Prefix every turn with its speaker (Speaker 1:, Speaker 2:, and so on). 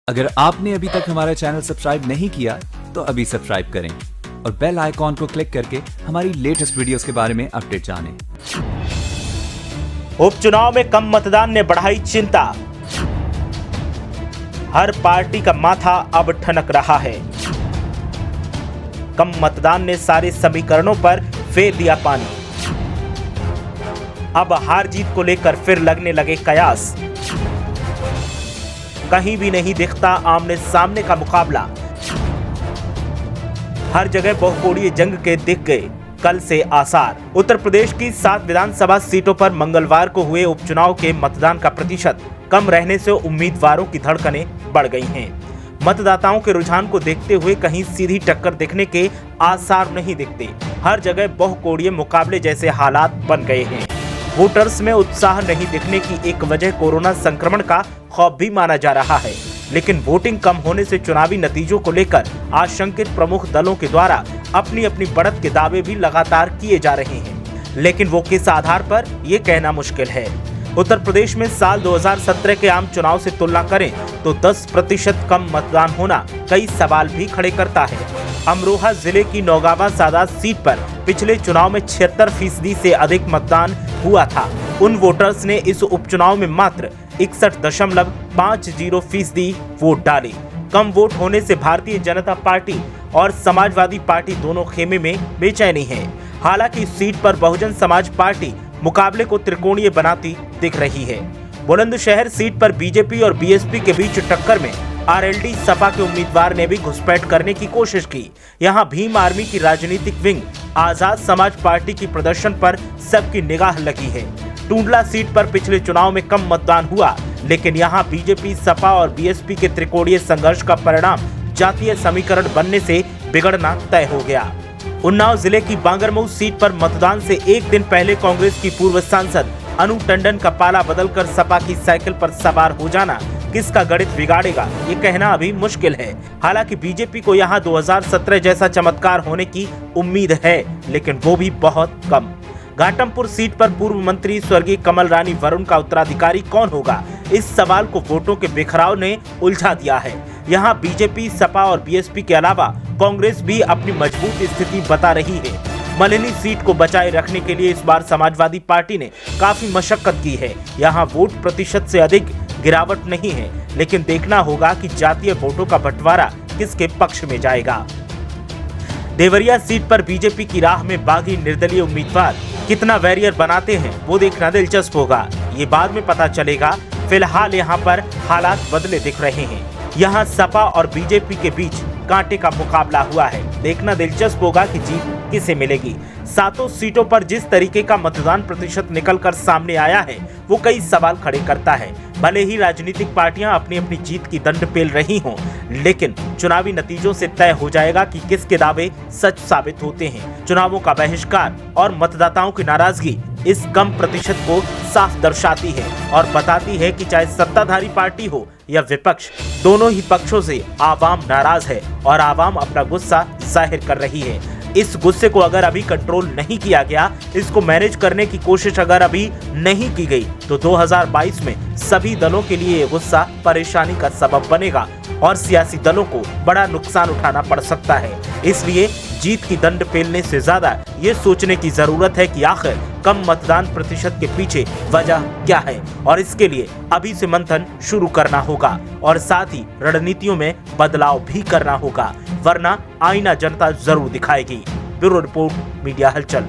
Speaker 1: अगर आपने अभी तक हमारा चैनल सब्सक्राइब नहीं किया तो अभी सब्सक्राइब करें और बेल आइकॉन को क्लिक करके हमारी लेटेस्ट वीडियोस के बारे में अपडेट जानें।
Speaker 2: उपचुनाव में कम मतदान ने बढ़ाई चिंता। हर पार्टी का माथा अब ठनक रहा है। कम मतदान ने सारे समीकरणों पर फेर दिया पानी। अब हार जीत को लेकर फिर लगने लगे कयास। कहीं भी नहीं दिखता आमने सामने का मुकाबला। हर जगह बहुकोणीय जंग के दिख गए कल से आसार। उत्तर प्रदेश की 7 विधानसभा सीटों पर मंगलवार को हुए उपचुनाव के मतदान का प्रतिशत कम रहने से उम्मीदवारों की धड़कनें बढ़ गई हैं। मतदाताओं के रुझान को देखते हुए कहीं सीधी टक्कर दिखने के आसार नहीं दिखते। हर जगह बहुकोणीय मुकाबले जैसे हालात बन गए हैं। वोटर्स में उत्साह नहीं दिखने की एक वजह कोरोना संक्रमण का खौफ भी माना जा रहा है, लेकिन वोटिंग कम होने से चुनावी नतीजों को लेकर आशंकित प्रमुख दलों के द्वारा अपनी अपनी बढ़त के दावे भी लगातार किए जा रहे हैं, लेकिन वो किस आधार पर ये कहना मुश्किल है। उत्तर प्रदेश में साल 2017 के आम चुनाव से तुलना करें तो 10% कम मतदान होना कई सवाल भी खड़े करता है। अमरोहा जिले की नौगावा सादात सीट पर पिछले चुनाव में 76% से अधिक मतदान हुआ था। उन वोटर्स ने इस उपचुनाव में मात्र 61.50% वोट डाले। कम वोट होने से भारतीय जनता पार्टी और समाजवादी पार्टी दोनों खेमे में बेचैनी है। हालांकि इस सीट पर बहुजन समाज पार्टी मुकाबले को त्रिकोणीय बनाती दिख रही है। बुलंदशहर सीट पर बीजेपी और बीएसपी के बीच टक्कर में आरएलडी सपा के उम्मीदवार ने भी घुसपैठ करने की कोशिश की। यहां भीम आर्मी की राजनीतिक विंग आजाद समाज पार्टी की प्रदर्शन पर सबकी निगाह लगी है। टूंडला सीट पर पिछले चुनाव में कम मतदान हुआ, लेकिन यहां बीजेपी, सपा और बीएसपी के त्रिकोणीय संघर्ष का परिणाम जातीय समीकरण बनने से बिगड़ना तय हो गया। उन्नाव जिले की बांगरमऊ सीट पर मतदान से एक दिन पहले कांग्रेस की पूर्व सांसद अनु टंडन का पाला बदलकर सपा की साइकिल पर सवार हो जाना किसका गणित बिगाड़ेगा, ये कहना अभी मुश्किल है। हालांकि बीजेपी को यहां 2017 जैसा चमत्कार होने की उम्मीद है, लेकिन वो भी बहुत कम। घाटमपुर सीट पर पूर्व मंत्री स्वर्गीय कमल रानी वरुण का उत्तराधिकारी कौन होगा, इस सवाल को वोटों के बिखराव ने उलझा दिया है। यहाँ बीजेपी, सपा और बीएसपी के अलावा कांग्रेस भी अपनी मजबूत स्थिति बता रही है। मलिनी सीट को बचाए रखने के लिए इस बार समाजवादी पार्टी ने काफी मशक्कत की है। यहाँ वोट प्रतिशत से अधिक गिरावट नहीं है, लेकिन देखना होगा कि जातीय वोटों का बंटवारा किसके पक्ष में जाएगा। देवरिया सीट पर बीजेपी की राह में बागी निर्दलीय उम्मीदवार कितना बैरियर बनाते हैं वो देखना दिलचस्प होगा। ये बाद में पता चलेगा। फिलहाल यहाँ पर हालात बदले दिख रहे हैं। यहाँ सपा और बीजेपी के बीच कांटे का मुकाबला हुआ है। देखना दिलचस्प होगा कि जीत किसे मिलेगी। 7 सीटों पर जिस तरीके का मतदान प्रतिशत निकलकर सामने आया है वो कई सवाल खड़े करता है। भले ही राजनीतिक पार्टियां अपनी अपनी जीत की दंड पेल रही हों, लेकिन चुनावी नतीजों से तय हो जाएगा कि किसके दावे सच साबित होते हैं। चुनावों का बहिष्कार और मतदाताओं की नाराजगी इस कम प्रतिशत को साफ दर्शाती है और बताती है कि चाहे सत्ताधारी पार्टी हो या विपक्ष, दोनों ही पक्षों से आवाम नाराज है और आवाम अपना गुस्सा जाहिर कर रही है। इस गुस्से को अगर अभी कंट्रोल नहीं किया गया, इसको मैनेज करने की कोशिश अगर अभी नहीं की गई, तो 2022 में सभी दलों के लिए ये गुस्सा परेशानी का सबब बनेगा और सियासी दलों को बड़ा नुकसान उठाना पड़ सकता है। इसलिए जीत की दंड पेलने से ज्यादा ये सोचने की जरूरत है कि आखिर कम मतदान प्रतिशत के पीछे वजह क्या है, और इसके लिए अभी से मंथन शुरू करना होगा और साथ ही रणनीतियों में बदलाव भी करना होगा, वरना आईना जनता जरूर दिखाएगी। ब्यूरो रिपोर्ट, मीडिया हलचल।